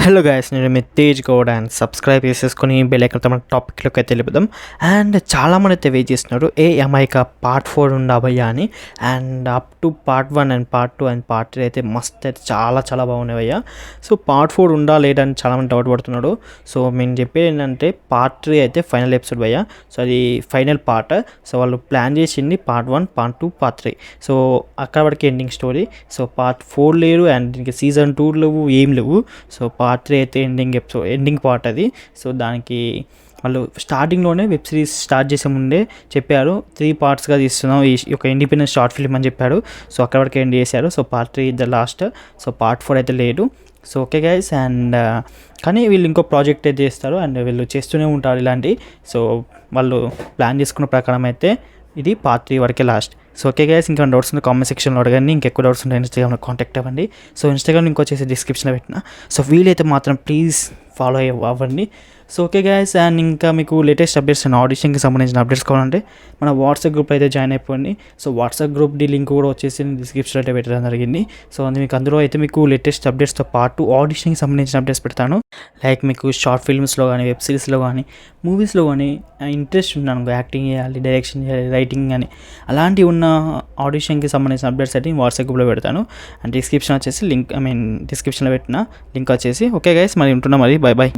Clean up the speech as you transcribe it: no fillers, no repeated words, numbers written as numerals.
Hello guys, నేను మీ Tej Goud and subscribe చేసేసుకొని bell icon మన టాపిక్లోకి అయితే వెళ్ళిపోదాం. అండ్ చాలామంది అయితే వెయిట్ చేస్తున్నారు అమాయిక పార్ట్ 4 ఉండబోయా అని. And up to part 1 and part 2 and part 3 అయితే మస్త్ అయితే చాలా బాగున్నాయి భయ్యా. సో పార్ట్ 4 ఉందా లేదని చాలామంది డౌట్ పడుతున్నాడు. సో మేము చెప్పేది ఏంటంటే పార్ట్ 3 అయితే ఫైనల్ ఎపిసోడ్ భయ్యా. సో అది ఫైనల్ పార్ట్. సో వాళ్ళు ప్లాన్ చేసింది పార్ట్ 1, పార్ట్ 2, పార్ట్ 3. సో అక్కడ వరకు ఎండింగ్ స్టోరీ. సో పార్ట్ 4 లేరు అండ్ దీనికి సీజన్ 2 లేవు, ఏం లేవు. సో పార్ట్ 3 అయితే ఎండింగ్ పార్ట్ అది. సో దానికి వాళ్ళు స్టార్టింగ్లోనే వెబ్ సిరీస్ స్టార్ట్ చేసే ముందే చెప్పారు 3 పార్ట్స్గా తీస్తున్నాం, ఈ ఒక ఇండిపెండెంట్ షార్ట్ ఫిల్మ్ అని చెప్పారు. సో అక్కడ వరకు ఎండ్ చేశారు. So part 3 the last. So part 4 అయితే లేదు. So okay guys. అండ్ కానీ వీళ్ళు ఇంకో ప్రాజెక్ట్ అయితే చేస్తారు అండ్ వీళ్ళు చేస్తూనే ఉంటారు ఇలాంటి. సో వాళ్ళు ప్లాన్ చేసుకున్న ప్రకారం అయితే ఇది పార్ట్ 3 వరకే లాస్ట్. సో ఓకే గైస్, ఇంకా డౌట్స్ ఉంటే కామెంట్ సెక్షన్లో అడగండి. ఇంకెక్కువ డౌట్స్ ఉంటే ఇన్స్టాగ్రామ్లో కాంటాక్ట్ అవ్వండి. సో ఇన్స్టాగ్రామ్ ఇంకొచ్చేసి డిస్క్రిప్షన్లో పెట్టిన. సో వీలైతే మాత్రం ప్లీజ్ ఫాలో అవ్వండి. So okay guys. అండ్ ఇంకా మీకు లేటెస్ట్ అప్డేట్స్ అండ్ ఆడిషన్కి సంబంధించిన అప్డేట్స్ కావాలంటే మన వాట్సాప్ గ్రూప్ అయితే జాయిన్ అయిపోండి. సో వాట్సాప్ గ్రూప్ లింక్ కూడా వచ్చేసి డిస్క్రిప్షన్లో అయితే పెట్టడం జరిగింది. సో మీకు అందులో అయితే మీకు లేటెస్ట్ అప్డేట్స్తో పాటు ఆడిషన్కి సంబంధించిన అప్డేట్స్ పెడతాను. లైక్ మీకు షార్ట్ ఫిల్మ్స్లో కానీ, వెబ్ సిరీస్లో కానీ, మూవీస్లో కానీ ఇంట్రెస్ట్ ఉన్నాను, యాక్టింగ్ చేయాలి, డైరెక్షన్ చేయాలి, రైటింగ్ కానీ అలాంటివి ఉన్న ఆడిషన్కి సంబంధించిన అప్డేట్స్ అయితే వాట్సాప్ గ్రూప్లో పెడతాను. అండ్ డిస్క్రిప్షన్ వచ్చేసి డిస్క్రిప్షన్లో పెట్టిన లింక్ వచ్చేసి. ఓకే గైస్, మరి ఉంటున్నా, మరి బై.